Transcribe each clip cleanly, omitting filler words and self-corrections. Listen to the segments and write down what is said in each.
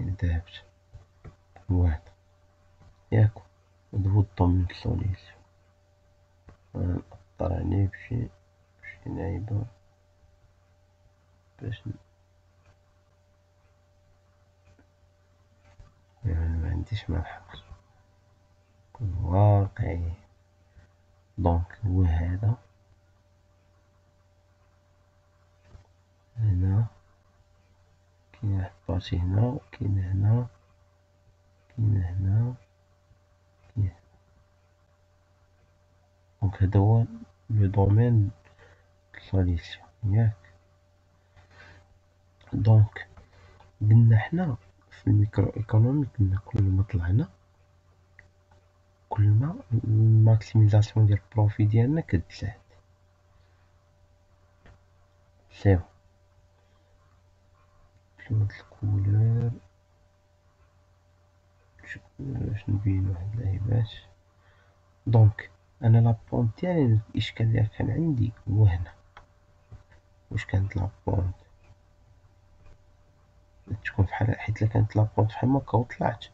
ذهبت واحد ياك ودبو الضمن السوليسيون نأثر عليه بشي نايبة باش معنديش ما نحقر نكون واقعي. دونك هو هذا هنا كاين واحد البارتي هنا كاين هنا كاين هنا كاين. دونك هذا هو لو دومين سوليسيون ياك. دونك قلنا حنا في الميكرو ايكونومي قلنا كل ما طلعنا كل ما الماكسيميزاسيون ديال البروفي ديالنا كتزاد. سيو شنو هاد الكولور باش نبينو هاد اللعيبات. دونك انا لابونت ديالي الاشكال اللي كان عندي هو هنا. واش كانت لابونت تكون فحال حيت الا كانت لابونت فحال هكا وطلعت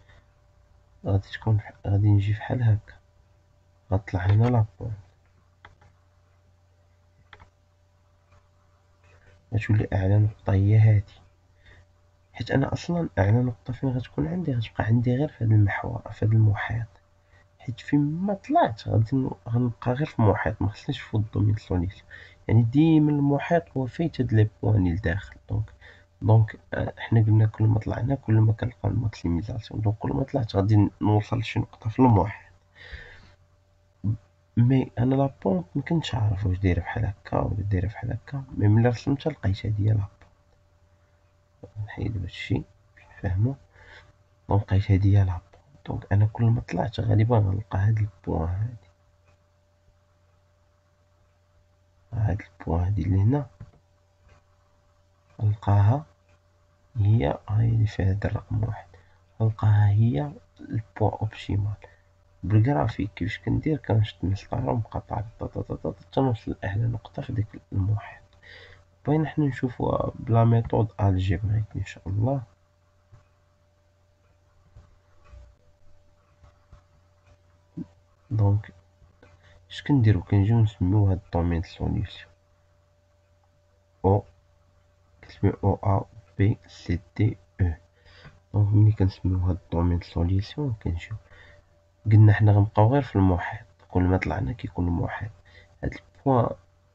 غادي تكون غادي نجي فحال هكا غطلع هنا لابونت غتولي اعلى نقطة هي هادي. حيت انا اصلا اعلى نقطة فين غتكون عندي غتبقى عندي غير في هاد المحور في هاد المحيط. حيت فين ما طلعت غنبقى غير في المحيط مخصنيش في الدومين سوليسيون. يعني ديما المحيط هو فايت هاد لي بوان لداخل. دونك حنا قلنا كل ما طلعنا كل ما كنلقاو الماكسيميزاسيون. دونك كل ما طلعت غادي نوصل لشي نقطة في المحيط. مي انا لابونت مكنتش عارف واش دايره بحال هكا ولا دايره بحال هكا. مي ملي رسمتها لقيتها هي لابونت. نحيدو هادشي باش نفهمو. دونك لقيت هادي هي لابونت. دونك انا كل ما طلعت غالبا غنلقى هاد البوان هادي اللي هنا غنلقاها هي اللي فيها هاد الرقم واحد. غنلقاها هي البوان اوبتيمال. بالغرافيك كيفاش كندير كنشد مسطرة ومقاطعة حتى نوصل لأعلى نقطة في داك المحيط. بغينا حنا نشوفوها بلا ميثود الجبرايك ان شاء الله. دونك اش كنديرو كنجيو نسميو هاد الدومين سوليسيون او كنسميو او ا بي سي دي او. دونك ملي كنسميو هاد الدومين سوليسيون كنجيو قلنا حنا غنبقاو غير في المحيط. كل ما طلعنا كيكون المحيط. هاد البوان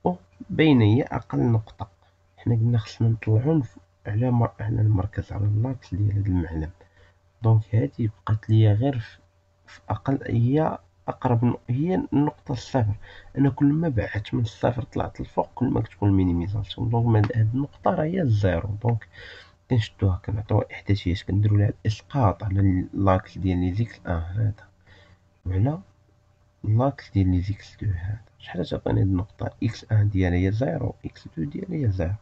او باينة هي اقل نقطة. حنا قلنا خصنا نطلعو على المركز على اللاكس ديال هاد المعلم. دونك هادي بقات ليا غير في اقل هي اقرب هي النقطة الصفر. انا كل ما بعدت من الصفر طلعت الفوق كل ما كتكون المينيميزاسيون. دونك هاد النقطة راه هي الزيرو. دونك كنشدوها كنعطيوها احداثيات كنديرو لها الاسقاط على اللاكس ديال لي زيكس هذا وعلى اللاكس ديال لي زيكس دو هذا. شحال تعطيني هاد النقطة اكس ان ديالها هي زيرو اكس دو ديالها هي زيرو.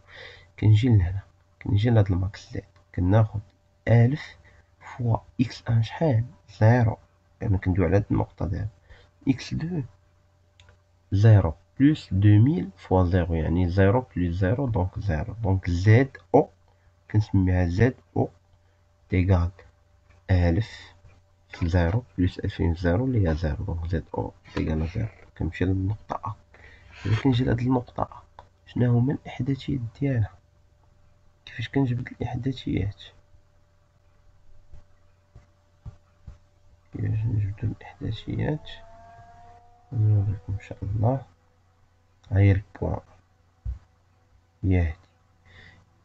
كنجي لهنا كنجي لهاد الماكس زد كناخد ألف فوا اكس ان شحال زيرو. يعني كندوي على هاد النقطة دابا اكس دو زيرو بلس 2000 فوا زيرو يعني زيرو بلس زيرو دونك زيرو. دونك زد او كنسميها زد او تيغال ألف في زيرو بلس 2000 في زيرو اللي هي زيرو. دونك زد او تيغال زيرو. كنمشي للنقطة ا. ملي كنجي لهاد النقطة ا شناهما هما الإحداثيات ديالها. كيفاش كنجبد الإحداثيات كيفاش نجبدو الإحداثيات نوريكم إن شاء الله. هاهي البوان هي هادي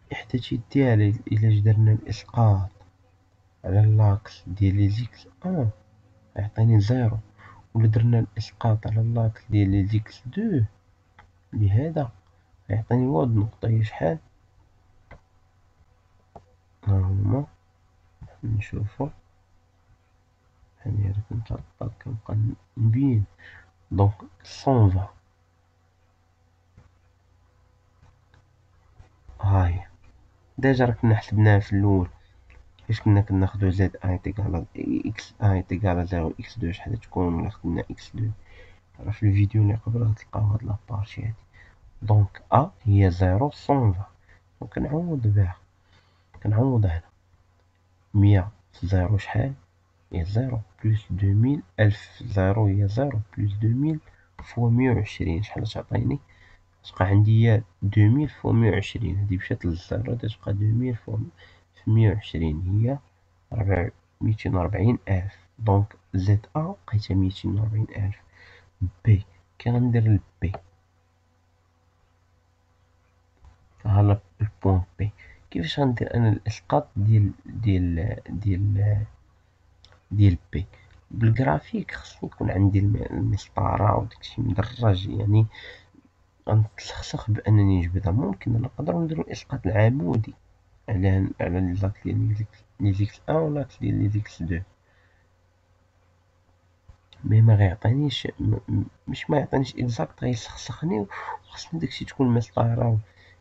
الإحداثيات ديالها. إلا درنا الإسقاط على اللاكس ديال لي زيكس ان غيعطيني زيرو. ولا درنا الإسقاط على اللاكس ديال لي زيكس دو لهذا غيعطيني هو هاد النقطة هي شحال. ها هما نشوفو هاني راه كنت كنبقى نبين. دونك 120 هاهي ديجا راه كنا حسبناها في الأول. فاش كنا كناخدو زد ان تيكالا اكس ان تيكالا زيرو اكس دو شحال تكون. ولا خدنا اكس دو راه في الفيديو اللي قبل غتلقاو هاد لابارتي هادي. دونك ا هي زيرو 120. دونك كنعوض بها كنعوض هنا 100 في زيرو شحال؟ هي زيرو، بلوس 2000 1000 في زيرو هي زيرو، بلوس 2000 فوا 120 شحال تعطيني؟ تبقى عندي هي 2000 فوا 120، هادي مشات للزيرو تبقى 2000 فوا 120 هي 240 ألف. دونك زد أ لقيتها 240 ألف. بي كي غندير البي، ها البوان بي، كيفاش غندير أنا الإسقاط ديال بي؟ بالجرافيك خصني يكون عندي المسطرة وداكشي مدرج، يعني غنتلخصخ بأنني نجبدها. ممكن نقدرو نديرو الإسقاط العمودي على لي زاكس ديال لي زيكس أن و لاكس ديال لي زيكس دو، مي مغيعطينيش مش ميعطينيش إكزاكت، غيسخسخني وخصني داكشي تكون مسطرة.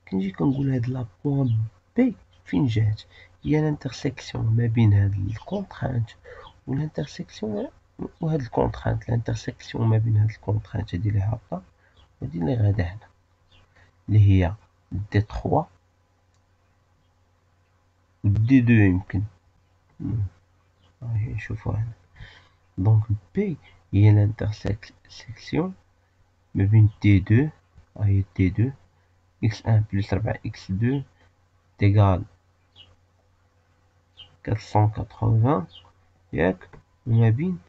كنجي كنقول هاد لا بوان بي فين جات؟ هي لانترسيكسيون ما بين هاد الكونترانت و لانترسيكسيون و هاد الكونترانت، لانترسيكسيون ما بين هاد الكونترانت هادي لي هابطة و هادي لي غادا هنا لي هي دي تخوا و دي دو يمكن. نشوفو هنا. دونك بي هي لانترسيكسيون ما بين تي دو، هي تي دو إكس أن بلس 4 إكس دو تيغال 480 ياك، وما بين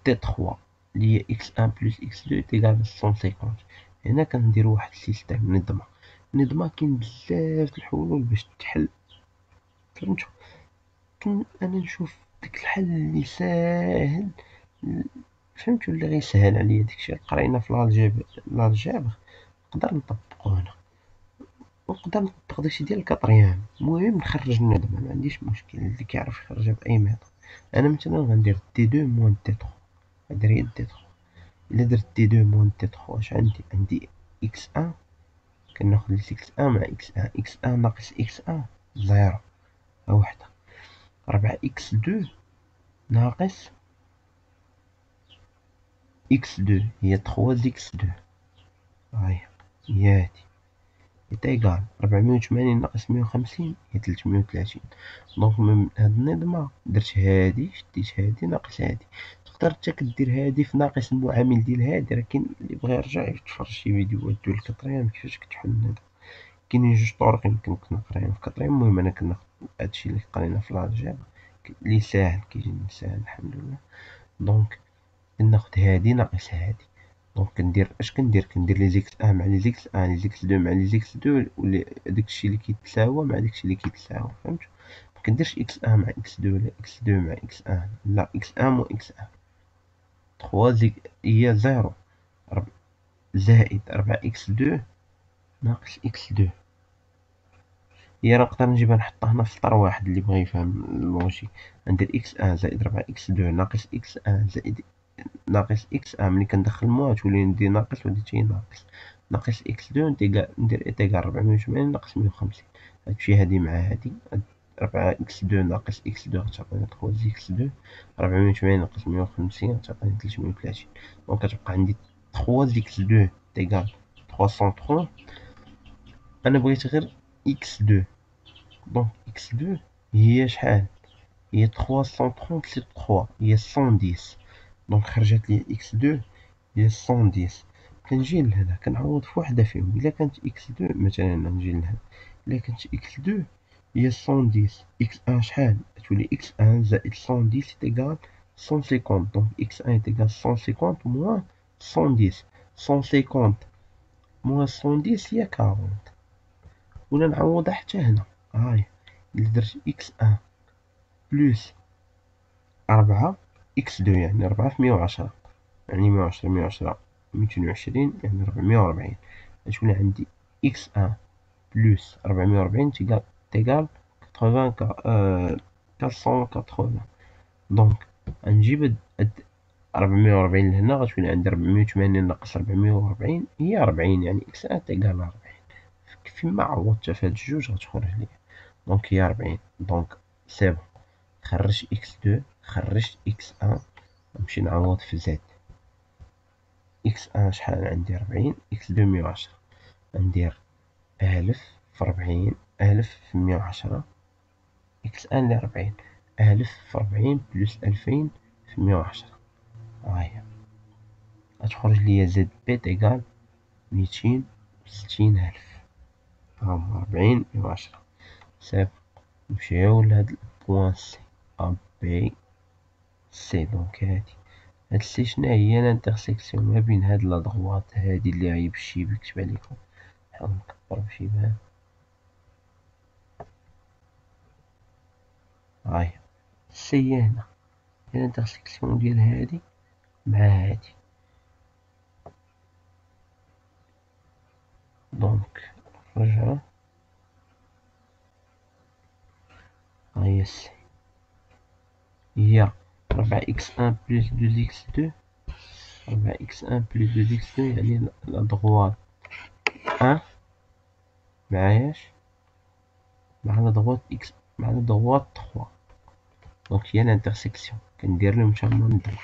دي تخوا لي هي إكس أن بلس إكس دو تيغال 150. هنا كندير واحد السيستيم نظمة كاين بزاف د الحلول باش تحل، فهمتو؟ أنا نشوف داك الحل لي ساهل، فهمتو، اللي غيسهل عليا داكشي القرينا في الالجبر نقدر نطبقو هنا، ونقدر نطبق داكشي ديال الكاتريام. المهم نخرج النظمة معنديش مشكل، اللي كيعرف يخرجها بأي ميطود. أنا مثلا غندير تي دو موان تي تخوا، غندير هي تي تخوا. إلا درت تي دو موان تي تخوا اش عندي إكس أن، كناخد إكس أن مع إكس أن ناقص إكس أن زيرو، ها وحدة. 4 إكس دو ناقص إكس دو هي 3 زيكس دو، هاهي هي هادي est égal 480 ناقص 150 هي 330. دونك من هاد النظمة درت هادي شديت هادي ناقص هادي. تقدر نتا كدير هادي في ناقص المعامل ديال هادي، راه كاين اللي بغا يرجع يتفرج شي فيديوهات ديال الكاتريام كيفاش كتحل النظام. كاينين جوج طرق يمكن كنا قرايهم في الكاتريام. المهم أنا كناخد هادشي اللي قرينا في الألجبر لي ساهل، كيجيني ساهل الحمد لله. دونك كناخد هادي ناقص هادي. دونك كندير لي زيكس ان مع لي زيكس ان، لي زيكس دو مع لي زيكس دو، داكشي اللي كيتساوى مع داكشي اللي كيتساوى، فهمتو؟ مكنديرش اكس ان مع اكس دو ولا اكس دو مع اكس ان، لا اكس ان مو اكس ان. 3 هي زيرو زائد 4 اكس دو ناقص اكس دو. هي راه نقدر نجيبها نحطها هنا في سطر واحد اللي بغا يفهم اللوجيك. ندير اكس ان زائد 4 اكس دو ناقص اكس ان زائد ناقص إكس أن. ملي كندخل المواد تولي ندير ناقص وهادي تجي ناقص إكس دو ندير إيتيغال 480 ناقص 150. هادشي هادي مع هادي، 4 إكس دو ناقص إكس دو غتعطيني 3 إكس دو، 480 ناقص 150 غتعطيني 330. دونك كتبقى عندي 3 إكس دو تيغال 330. أنا بغيت غير إكس دو، دونك إكس دو هي شحال؟ هي 330 بلس 3 هي 110. دونك خرجت لي إكس دو هي 110. كنجي لهنا كنعوض في وحدة فيهم. إلا كانت إكس دو مثلا نجي لهنا، إلا كانت إكس دو هي 110، إكس أن شحال؟ تولي إكس أن زائد 110 تيغال 150. دونك إكس أن تيغال 150 موان 110. 150 موان 110 هي 40. ولا نعوضها حتى هنا، هاهي إلا درت إكس أن بلوس 4 إكس دو يعني 4 في 110، يعني 110 110 220 يعني 440. غتولي عندي إكس أن بلوس 440 تيغال 480. دونك غنجيب هاد 440 لهنا، غتولي عندي 480 ناقص 440 هي 40، يعني إكس أن تيغال 40. فيما عوضتها في هاد الجوج غتخرج ليا، دونك هي 40. دونك سي بون، خرجت إكس دو خرجت إكس أن، نمشي نعوض في زد. إكس أن شحال عندي؟ 40، إكس دو 110. ندير 1000 في 40، 1000 في 110 إكس أن ل40 1000 في 40 بلس 2000 في 110 هاهي غتخرج ليا زد بيت إيكال 260000 هاهما 40 110 صافي. نمشيو لهاد البوان سي أ بي سي. دونك هاد سي شناهي لانترسيكسيون ما بين هاد لا دغوات هادي لي هي بالشي بكتب عليكم. نحاول نكبر باش يبان. هاهي سي هي هنا هي لانترسيكسيون ديال هادي مع هادي. دونك رجعو هاهي سي هي 4x1 plus 2x2 4x1 plus 2x2 يعني لا دغوات 1 معاياش مع لا دغوات x مع لا دغوات 3. دونك هي لانترسيكسيون كندير لهم تما نضرب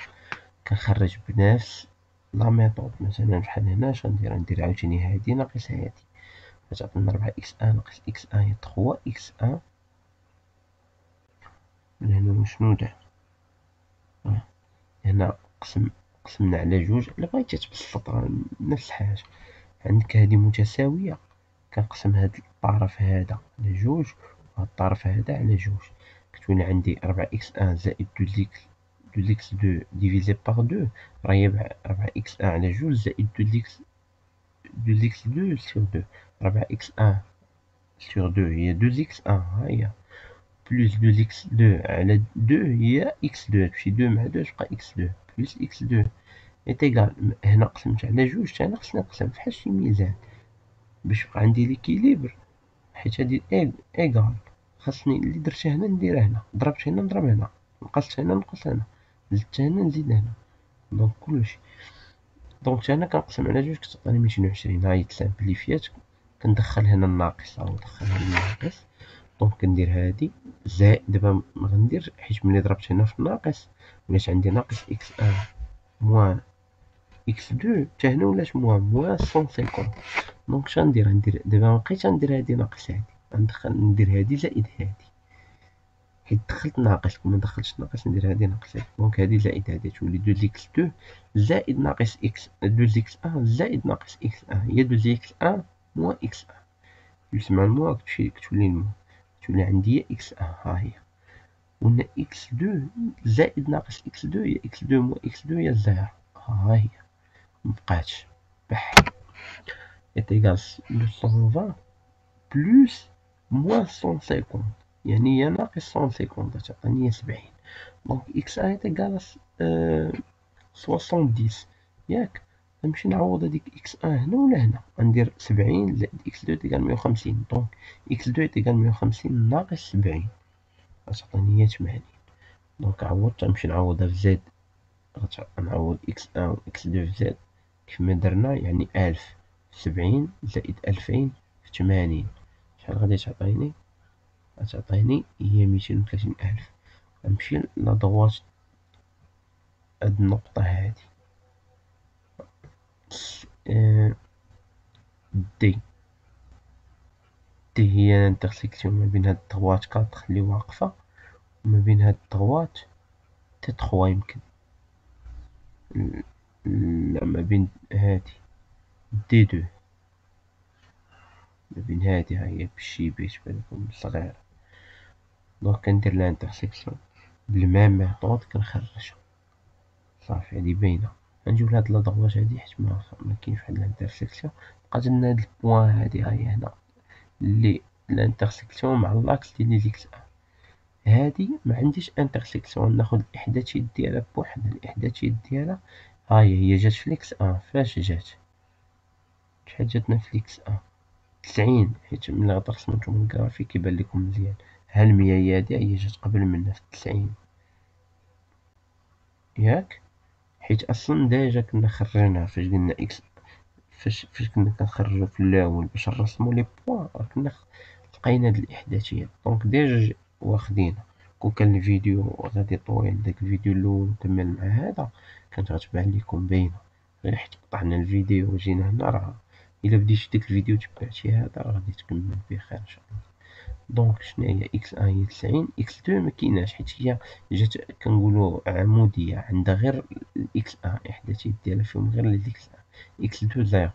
كنخرج بنفس لا ميثود. مثلا بحال هنا اش غندير ندير عاوتاني هادي ناقص هادي غتعطينا 4x1 ناقص x1 هي 3x1 من هنا شنو دار هنا قسمنا على جوج. الا بغيتي تبسط راه نفس الحاجة. عندك هادي متساوية كنقسم هاد الطرف هذا على جوج وهاد الطرف هذا على جوج كتولي عندي 4x1 زائد 2x2 ديفيزي باغ 2 راه هي 4x1 على جوج زائد 2x2 سور 2. 4x1 سور 2 هي 2x1 ها هي بلس 2x2 على 2 هي x2 تمشي 2 مع 2 تبقى x2 بلس x2 إيتيغال. هنا قسمت على جوج تا هنا خصني نقسم فحال شي ميزان باش يبقى عندي ليكيليبر. حيت هادي إيغال خاصني اللي درتها هنا نديرها هنا ضربت هنا نضرب هنا نقصت هنا نقص هنا زدت هنا نزيد هنا. دونك كلشي دونك هنا كنقسم على جوج كتعطيني 220. هاهي تسامبليفيات كندخل هنا الناقص أو ندخل هنا الناقص. دونك كندير هادي زائد دابا مغنديرش حيت ملي ضربت هنا في الناقص ولات عندي ناقص x1 موان x2 حتى هنا ولات موان 150. دونك شغندير دابا مبقيتش غندير هادي ناقص هادي غندخل ندير هادي زائد هادي حيت دخلت ناقص. كون مدخلتش ناقص ندير هادي ناقص هادي. دونك هادي زائد هادي تولي 2x2 زائد ناقص x 2x1 زائد ناقص x1 هي 2x1 موان x1 جوج مع الموان كتولي الموان تولي عندي هي x1 ها هي. وهنا x2 زائد ناقص x2 هي x2 موان x2 هي زيرو ها هي مبقاتش بح est égal 220 بلس موان 150 يعني هي ناقص 150 تعطيني هي 70. دونك إكس أن est égal 70 ياك. نمشي نعوض هاديك إكس أن هنا ولا هنا غندير 70 زائد إكس دو تيكال 150. دونك إكس دو تيكال 150 ناقص 70 غتعطيني هي 80. دونك عوضت غنمشي نعوضها في زد غنعوض إكس أن و إكس دو في زد كيفما درنا يعني 1000 في 70 زائد 2000 في 80 شحال غادي تعطيني؟ غتعطيني هي 230,000. غنمشي لادغوات هاد النقطة هادي دي هي الانترسيكسيون ما بين هاد الدغوات 4 اللي واقفة وما بين هاد الدغوات حتى 3 يمكن. لا ما بين هادي دي 2 ما بين هادي ها هي بشي بيت بالكم صغيرة. دونك كندير لانترسيكسيون بالميم ميثود كنخرجها صافي هادي باينة. غنجيو لهاد لادغوات هادي حيت مكاينش واحد الانترسيكسيون بقات لنا هاد البوان هادي ها هي هنا اللي الانترسيكسيون مع لاكس ديال لي زيكس ان. هادي معنديش انترسيكسيون ناخد الاحداثيات ديالها بوحدها. الاحداثيات ديالها ها هي جات في ليكس ان. فاش جات شحال جاتنا في ليكس ان 90 حيت ملي غترسمو نتوما الكرافيك كيبان لكم مزيان. ها المية هي جات قبل منها في 90 ياك. حيت اصلا ديجا كنا خرجناها فاش قلنا اكس فاش كنا كنخرجو في الاول باش نرسمو لي بوان راه كنا لقينا هاد الاحداثيات. دونك ديجا واخدينها. كون كان الفيديو غادي طويل داك الفيديو الاول مكمل مع هذا كانت غتبان لكم باينه. غير حيت قطعنا الفيديو وجينا هنا راه الا بديتي داك الفيديو تبعتي هذا راه غادي تكمل بخير ان شاء الله. دونك شناهي إكس أن هي 90، إكس دو مكيناش حيت هي جات كنقولو عمودية، عندها غير الإكس أن، إحداثيات ديالها فيهم غير الإكس أن. إكس دو زيرو،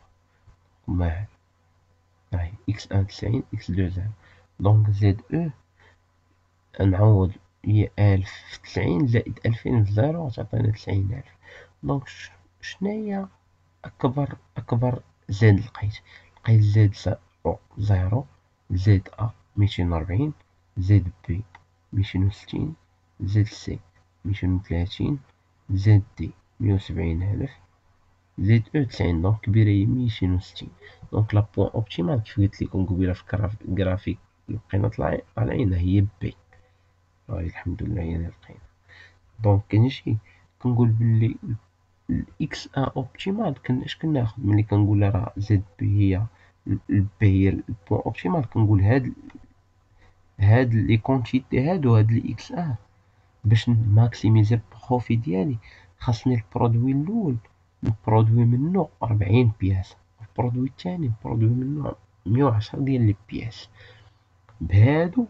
هاهي إكس أن 90، إكس دو زيرو. دونك زد أو نعوض هي 1000 في 90 زائد 2000 في زيرو غتعطينا 90,000. دونك شناهي أكبر زاد لقيت زاد زيرو، زد أ 240، زد بي 260، زد سي 230، زد دي 170,000، زد أو 90. دونك كبيرة هي 260. دونك لا بوان أوبتيمال كيف قلتلكم قبيلة في الجرافيك اللي بقينا طالعينها هي بي. الحمد لله هي اللي لقينا. دونك كنجي كنقول بلي الإكس أ أوبتيمال اش كناخد ملي كنقول راه زد بي هي البي هي البوان أوبتيمال، كنقول هاد لي كونتيتي هادو، هاد الإكس أ باش نماكسيميزي البروفي ديالي خاصني البرودوي الأول نبرودوي منو 40 بياس، البرودوي التاني نبرودوي منو 110 ديال لي بياس. بهادو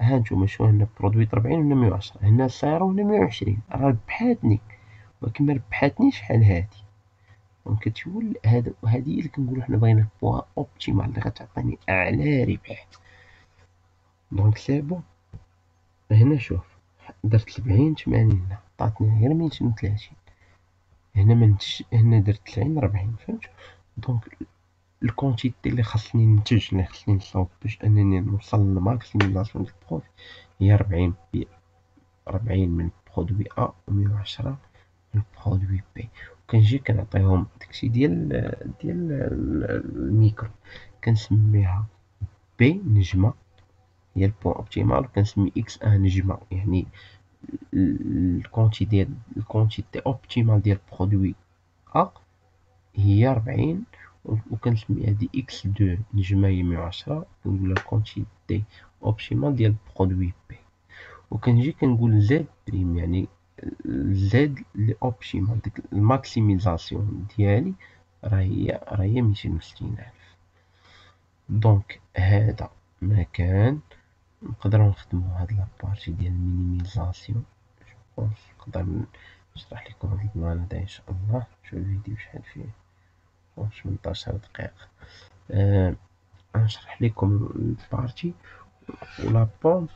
هانتوما شوف هنا برودويت 40 وهنا 110، هنا صايرة وهنا 120، راه ربحاتني، ولكن مربحاتنيش شحال هادي. دونك كتقول هادي هي اللي كنقولو حنا بغينا البوان اوبتيمال اللي غتعطيني اعلى ربح. دونك سي بون، هنا شوف درت 70 80 عطاتني غير 230، هنا منتج هنا درت 90 40، فهمت؟ دونك الكونتيتي اللي خاصني ننتج اللي خاصني نصاوب باش انني نوصل للماكسيميزاسيون ديال البروفي هي 40 من برودوي ا و 110 من برودوي بي. وكنجي كنعطيهم داكشي ديال الميكرو، كنسميها بي نجمة هي البوان اوبتيمال، وكنسمي اكس ان نجمة يعني الكونتيتي اوبتيمال ديال برودوي ا هي 40، وكنسمي هادي اكس دو نجمة هي 110، كنقولها الكونتيتي اوبتيمال ديال برودوي بي. وكنجي كنقول زد بريم يعني زد لي اوبتيمال ديك الماكسيميزاسيون ديالي راه هي 260,000. دونك هذا مكان نقدروا نخدمو هاد لابارتي ديال المينيميزاسيون. جوبونس نقدر نشرح لكم هاد البلان هدا ان شاء الله. شوف الفيديو شحال فيه 18 دقيقة. غنشرح لكم البارتي ولا بونط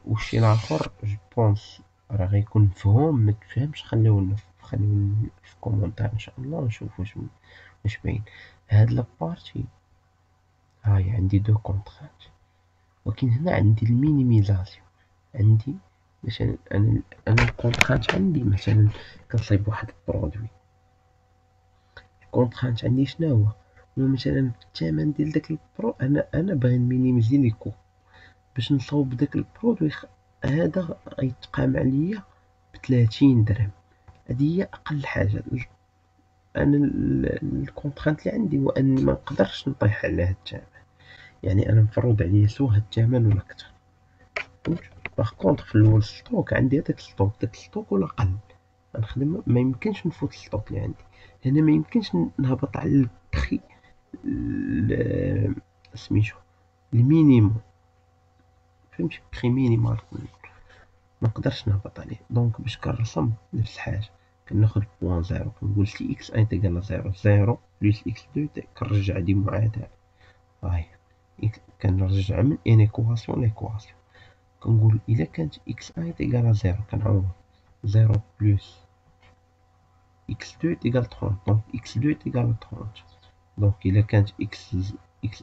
والشي لاخر جوبونس راه غيكون مفهوم، متفهمش خليونا في كومونتير ان شاء الله ونشوف واش باين. هاد لابارتي هاي عندي دو كونطرانت، ولكن هنا عندي المينيميزاسيون. عندي مثلا انا الكونطرانت عندي مثلا كنصايب واحد البرودوي، الكونطرانت عندي شنو هو مثلا الثمن ديال داك البرو، انا باغي نمينيميزي لي كو باش نصاوب داك البرودوي هذا غيتقام عليا ب30 درهم. هادي هي اقل حاجه. انا الكونطرانت اللي عندي هو اني ما نقدرش نطيح على هاد الثمن، يعني انا مفروض عليا سوا هاد الثمن ولا اكثر. باغ كونطخ في الاول ستوك عندي هداك الستوك ولا قل غنخدم، ما يمكنش نفوت الستوك اللي عندي. هنا ما يمكنش نهبط على البخي سميتو المينيموم، فهمتي؟ بخي مينيمال ما نقدرش نهبط عليه. دونك باش كنرسم نفس الحاجه، كناخد بوان زيرو كنقول سي اكس ان تيقال زيرو، زيرو بلس اكس دو كنرجع دي معادله. هاي كنرجع من انيكواسيون ليكواسيون، كنقول الا كانت اكس ان تيقال زيرو كنعوض زيرو بلس اكس دو تيقال 30، دونك اكس دو تيقال 30. دونك الا كانت اكس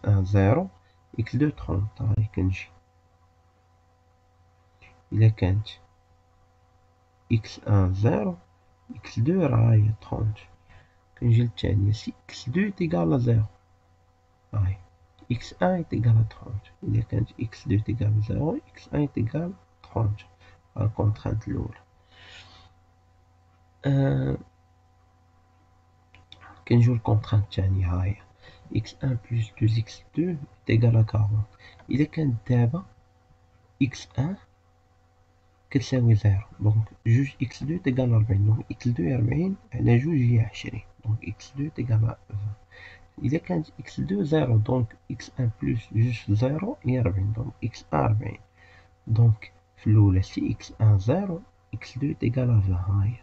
ان زيرو اكس دو 30. هاي كنجي الا كانت اكس ان زيرو اكس دو راه هي 30. كنجي للثانية سي اكس دو تيقال زيرو، هاي اكس ان تيقال 30. الا كانت اكس دو تيقال زيرو اكس ان تيقال 30. ها الكونترانت الاولى. كنجيو للكونترانت الثانية، ها هي اكس ان بلس 2 اكس دو تيقال 40. الا كانت دابا اكس ان كتساوي زيرو، دونك جوج اكس دو تيقال 40، دونك اكس دو 40 على جوج هي 20، دونك اكس دو تيقال 20. إذا كانت إكس دو زيرو دونك إكس أن بلس جوج زيرو هي 40 دونك إكس أن 40 دونك في الأولى سي إكس أن زيرو إكس دو إيكال ا 20 هاهي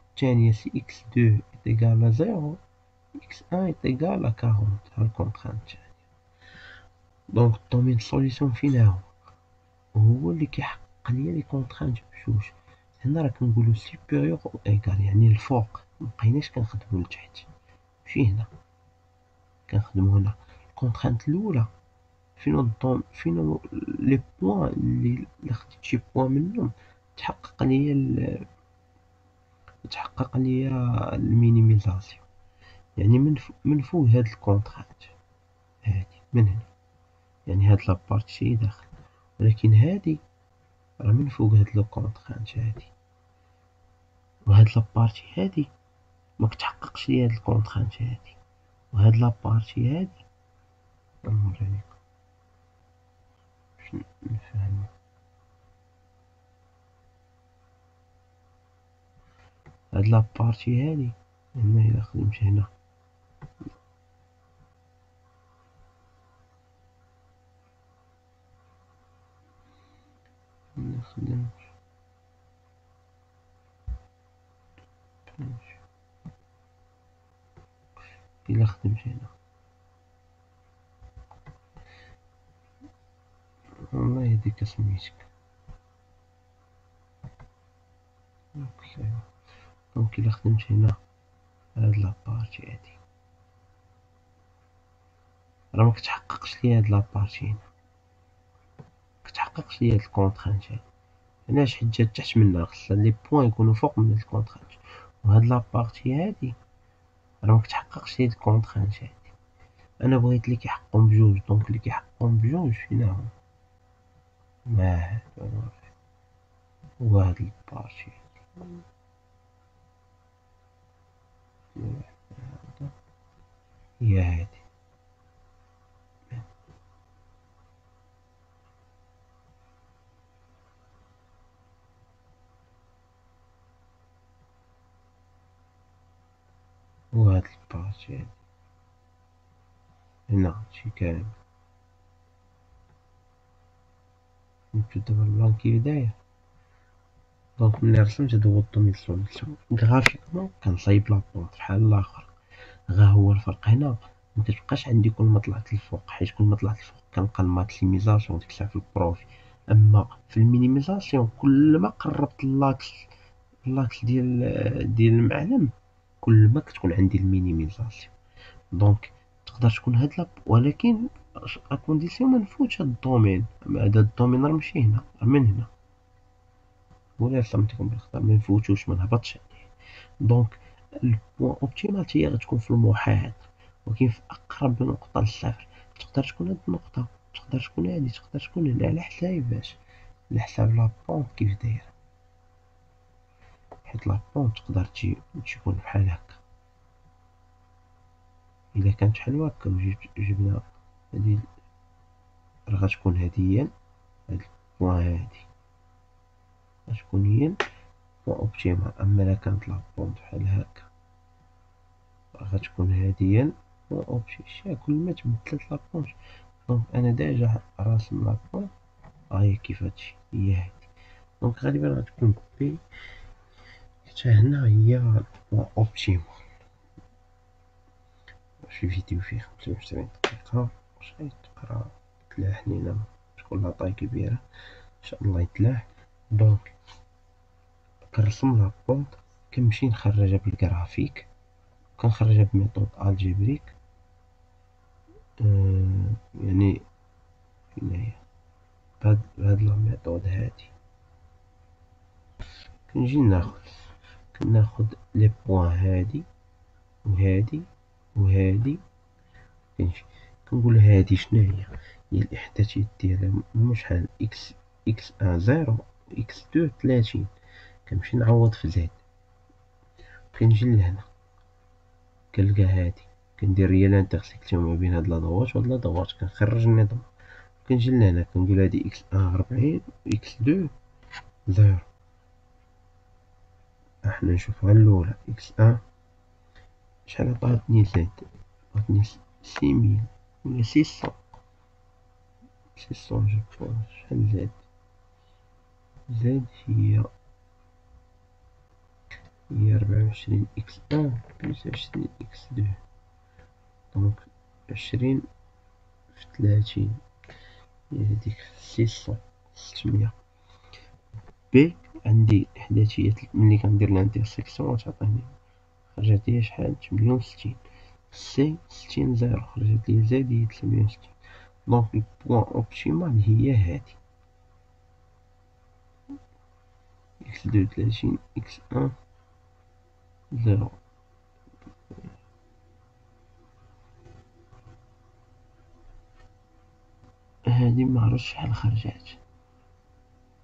الثانية سي إكس دو إيكال زيرو إكس أن إيكال 40 ها الكونترانت الثانية. دونك الدومين سوليسيون فين هو اللي كيحقق ليا لي كونترانت بجوج. هنا راه كنقولو سوبيريور أو إيكال يعني الفوق مبقيناش كنخدمو لتحت ماشي هنا كنخدمو هنا. الكونترانت الأولى فين لي بوان اللي خديت شي بوان منهم تحقق ليا المينيميزاسيون يعني من فوق هاد الكونترانت هادي من هنا يعني هاد لابارتي داخل، ولكن هادي راه من فوق هاد لو كونترانت هادي، وهاد لابارتي هادي مكتحققش ليا هاد الكونترانت هادي، وهاد لابارتي هادي نوريلكم باش نفهمو. هاد لابارتي هادي هنا إلا خدمت هنا نخدم إلا خدمت هنا والله يهديك سميتك دونك إلا خدمت هنا هاد لابارتي هادي راه مكتحققش ليا هاد لابارتي هنا مكتحققش ليا هاد الكونترانت هادي. علاش؟ حيت جات تحت منها خصها لي بوان يكونو فوق من هاد الكونترانت، وهاد لابارتي هادي راه مكتحققش ليا هاد الكونترانت هادي. أنا بغيت لي كيحققهم بجوج دونك لي كيحققهم بجوج فين هما هو هاد البارتي هي هادي وهاد البارتي هادي هنا هادشي كامل. فهمتو دابا البلان كيف داير؟ دونك ملي رسمت هادو هو الدومين سوليسيون غرافيكمون كنصايب لابونط بحال الآخر، غا هو الفرق هنا مكتبقاش عندي كل ما طلعت الفوق، حيت كل ما طلعت الفوق كنلقى الماكسيميزاسيون ديك الساعة في البروفي، أما في المينيميزاسيون كل ما قربت اللاكس ديال المعلم كل ما كتكون عندي المينيميزاسيون. دونك تقدر تكون هاد ولكن اكونديسيون منفوتش هاد الدومين، هاد الدومين راه ماشي هنا راه من هنا ولا رسمتكم بالخطا منفوتوش منهبطش عليه. دونك البوان اوبتيمال هي غتكون في المحاذ ولكن في اقرب نقطة للصفر. تقدر تكون هاد النقطة تقدر تكون هادي تقدر تكون هنا على حساباش على حساب لابونط كيف دايرة، حيت لابونط تقدر تكون بحال هكا. إلا كانت بحال هكا وجبنا هادي راه غتكون هادي هي هاد البوان هادي غتكون هي بوان اوبتيمال. اما الا كانت لابونط بحال هكا راه غتكون هادي هي بوان اوبتيمال. كل ما تبدلت لابونط دونك انا ديجا راسم لابونط هاهي كيف هادشي هي هادي. دونك غالبا غتكون بي حتى هنا هي بوان اوبتيمال. شي فيديو فيه 25 دقيقة واش غيتقرا تلاح لينا شكون لاطاي كبيرة ان شاء الله يتلاح. دونك كنرسم لابونط كنمشي نخرجها بالجرافيك كنخرجها بميثود الجبريك يعني فين هي بهاد لا ميثود هادي كنجي كناخد لي بوان هادي وهادي وهادي كنجي كنقول هادي شناهي هي الإحداثيات ديالها هما شحال إكس أن زيرو إكس دو 30 كنمشي نعوض في زد كنجي لهنا كنلقى هادي كندير ريال انترسيكسيون ما بين هاد لادروات وهاد لادروات كنخرج النظام كنجي لهنا كنقول هادي إكس أن 40 إكس دو زيرو. احنا نشوف غير الأولى إكس أن شحال عطاتني زد عطني 6000 ولا 600. 600 جو بونس. شحال زاد؟ زاد هي 24 إكس أن بلس 20 إكس دو، دونك 20 في 30 هي هاديك 600. بي عندي إحداثية ملي كندير لانترسيكسيون غتعطيني، خرجت ليا شحال؟ 68. سي 60 زيرو، خرجت ليا زاد هي 360. دونك البوان أوبتيمال هي هادي إكس دو 30 إكس أن زيرو. هادي معرفتش شحال خرجات،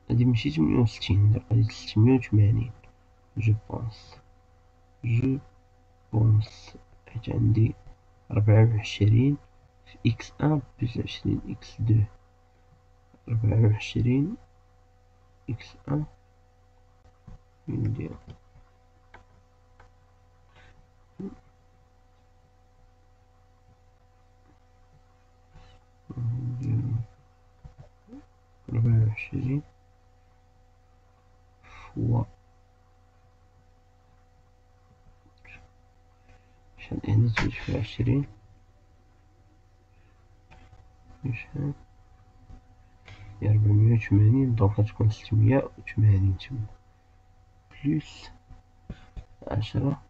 هادي ماشي 68، هادي 680 جو بونس حيت عندي 24 في إكس أن بلس 20 إكس دو. 24 إكس أن ندير 24 فوا شحال هنا تزيد في 20 شحال هي 480، دونك غتكون 680 تما بلس 10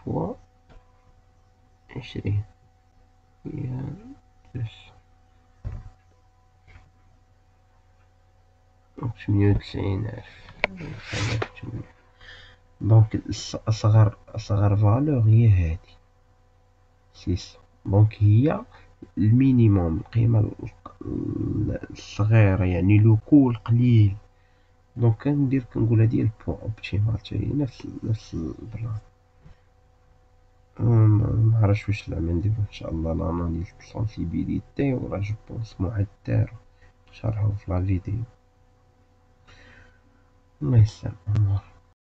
فوا 20 هي بلس 98,000. دونك أصغر فالور هي هادي 600. دونك هي المينيموم، القيمة الصغيرة يعني لوكو القليل. دونك كنقول هادي هي البوان اوبتيمال، حتى هي نفس البلان. معرفتش واش زعما نديرو ان شاء الله لاناليز د سونسيبيليتي، وراه جو بونس معدار شرحو في لا فيديو. الله يسلم.